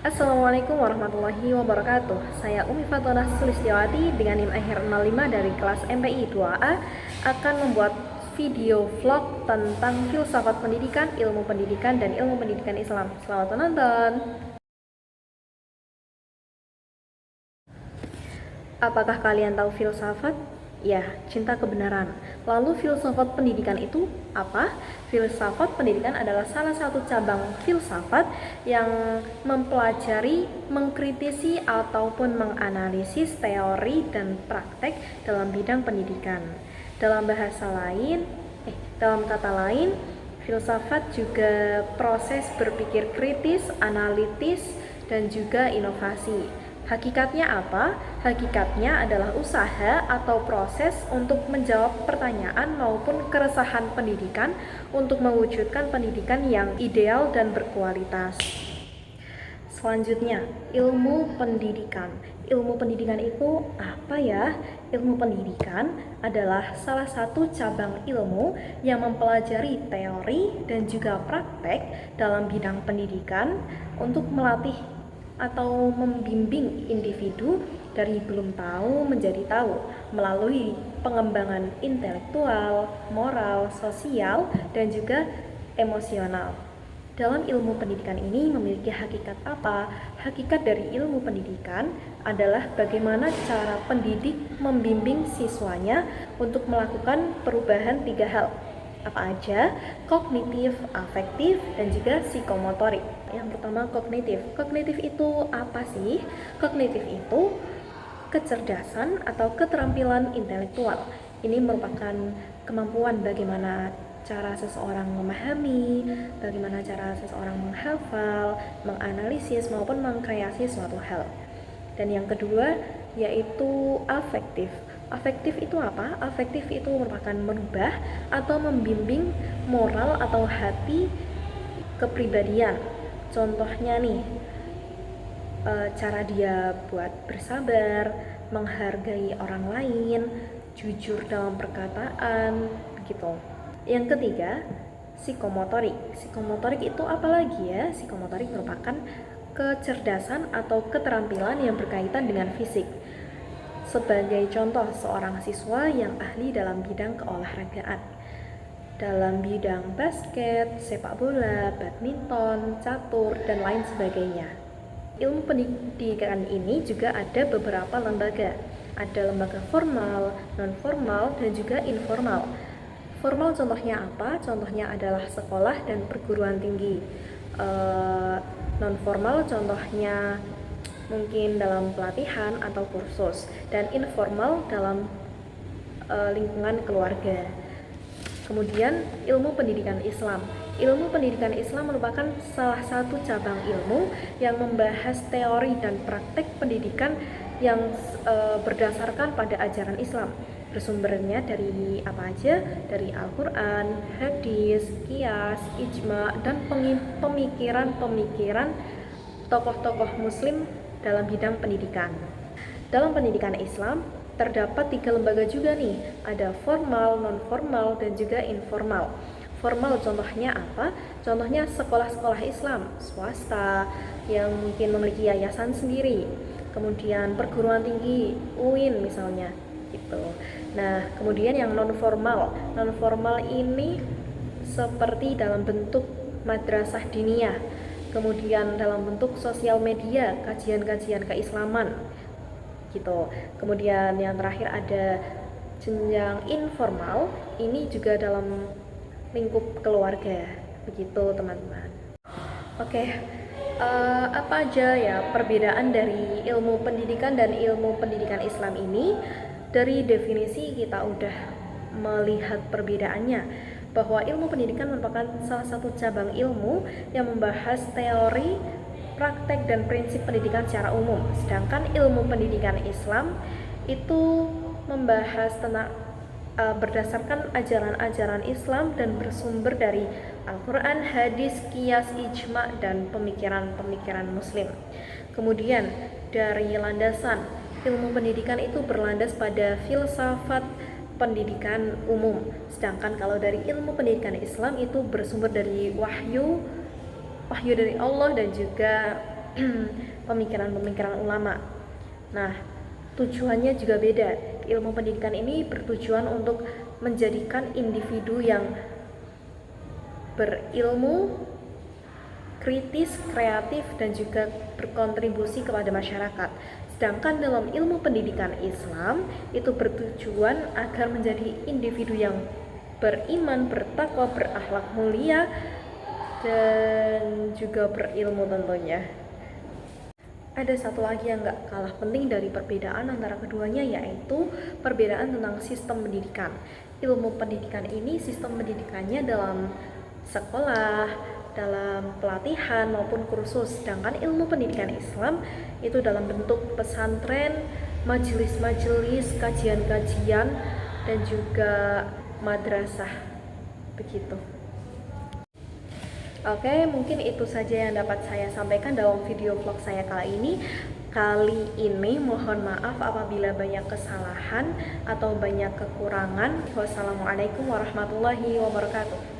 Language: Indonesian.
Assalamualaikum warahmatullahi wabarakatuh. Saya Umi Fatonah Sulistiawati dengan NIM akhir 05 dari kelas MPI 2A akan membuat video vlog tentang filsafat pendidikan, ilmu pendidikan, dan ilmu pendidikan Islam. Selamat menonton. Apakah kalian tahu filsafat? Ya, cinta kebenaran. Lalu filsafat pendidikan itu apa? Filsafat pendidikan adalah salah satu cabang filsafat yang mempelajari, mengkritisi ataupun menganalisis teori dan praktek dalam bidang pendidikan. Dalam kata lain, filsafat juga proses berpikir kritis, analitis, dan juga inovasi. Hakikatnya apa? Hakikatnya adalah usaha atau proses untuk menjawab pertanyaan maupun keresahan pendidikan untuk mewujudkan pendidikan yang ideal dan berkualitas. Selanjutnya, ilmu pendidikan. Ilmu pendidikan itu apa ya? Ilmu pendidikan adalah salah satu cabang ilmu yang mempelajari teori dan juga praktek dalam bidang pendidikan untuk melatih atau membimbing individu dari belum tahu menjadi tahu melalui pengembangan intelektual, moral, sosial, dan juga emosional. Dalam ilmu pendidikan ini memiliki hakikat apa? Hakikat dari ilmu pendidikan adalah bagaimana cara pendidik membimbing siswanya untuk melakukan perubahan 3 hal. Apa aja? Kognitif, afektif, dan juga psikomotorik. Yang pertama, kognitif. Kognitif itu apa sih? Kognitif itu kecerdasan atau keterampilan intelektual. Ini merupakan kemampuan bagaimana cara seseorang memahami, bagaimana cara seseorang menghafal, menganalisis maupun mengkreasi suatu hal. Dan yang kedua yaitu afektif. Afektif itu apa? Afektif itu merupakan merubah atau membimbing moral atau hati kepribadian. Contohnya nih, cara dia buat bersabar, menghargai orang lain, jujur dalam perkataan, gitu. Yang ketiga, psikomotorik. Psikomotorik itu apa lagi ya? Psikomotorik merupakan kecerdasan atau keterampilan yang berkaitan dengan fisik. Sebagai contoh, seorang siswa yang ahli dalam bidang keolahragaan, dalam bidang basket, sepak bola, badminton, catur, dan lain sebagainya. Ilmu pendidikan ini juga ada beberapa lembaga. Ada lembaga formal, non-formal, dan juga informal. Formal contohnya apa? Contohnya adalah sekolah dan perguruan tinggi. Non-formal contohnya mungkin dalam pelatihan atau kursus, dan informal dalam lingkungan keluarga. Kemudian ilmu pendidikan Islam. Ilmu pendidikan Islam merupakan salah satu cabang ilmu yang membahas teori dan praktek pendidikan yang berdasarkan pada ajaran Islam. Bersumbernya dari apa aja? Dari Al-Quran, hadis, qiyas, ijma, dan pemikiran-pemikiran tokoh-tokoh muslim dalam bidang pendidikan. Dalam pendidikan Islam terdapat 3 lembaga juga nih, ada formal, non-formal, dan juga informal. Formal contohnya apa? Contohnya sekolah-sekolah Islam swasta yang mungkin memiliki yayasan sendiri, kemudian perguruan tinggi UIN misalnya gitu. Nah, kemudian yang non-formal ini seperti dalam bentuk madrasah diniyah, kemudian dalam bentuk sosial media, kajian-kajian keislaman gitu. Kemudian yang terakhir ada jenjang informal, ini juga dalam lingkup keluarga. Begitu teman-teman. Oke, apa aja ya perbedaan dari ilmu pendidikan dan ilmu pendidikan Islam ini? Dari definisi kita udah melihat perbedaannya, bahwa ilmu pendidikan merupakan salah satu cabang ilmu yang membahas teori, praktek, dan prinsip pendidikan secara umum. Sedangkan ilmu pendidikan Islam itu membahas tentang berdasarkan ajaran-ajaran Islam dan bersumber dari Al-Quran, hadis, qiyas, ijma, dan pemikiran-pemikiran muslim. Kemudian dari landasan, ilmu pendidikan itu berlandas pada filsafat pendidikan umum. Sedangkan kalau dari ilmu pendidikan Islam itu bersumber dari wahyu dari Allah dan juga pemikiran-pemikiran ulama. Nah, tujuannya juga beda. Ilmu pendidikan ini bertujuan untuk menjadikan individu yang berilmu, kritis, kreatif, dan juga berkontribusi kepada masyarakat. Sedangkan dalam ilmu pendidikan Islam itu bertujuan agar menjadi individu yang beriman, bertakwa, berakhlak mulia, dan juga berilmu tentunya. Ada satu lagi yang gak kalah penting dari perbedaan antara keduanya, yaitu perbedaan tentang sistem pendidikan. Ilmu pendidikan ini sistem pendidikannya dalam sekolah, dalam pelatihan maupun kursus. Sedangkan ilmu pendidikan Islam itu dalam bentuk pesantren, majelis-majelis, kajian-kajian, dan juga madrasah. Begitu. Oke, mungkin itu saja yang dapat saya sampaikan dalam video vlog saya kali ini. Mohon maaf apabila banyak kesalahan atau banyak kekurangan. Wassalamualaikum warahmatullahi wabarakatuh.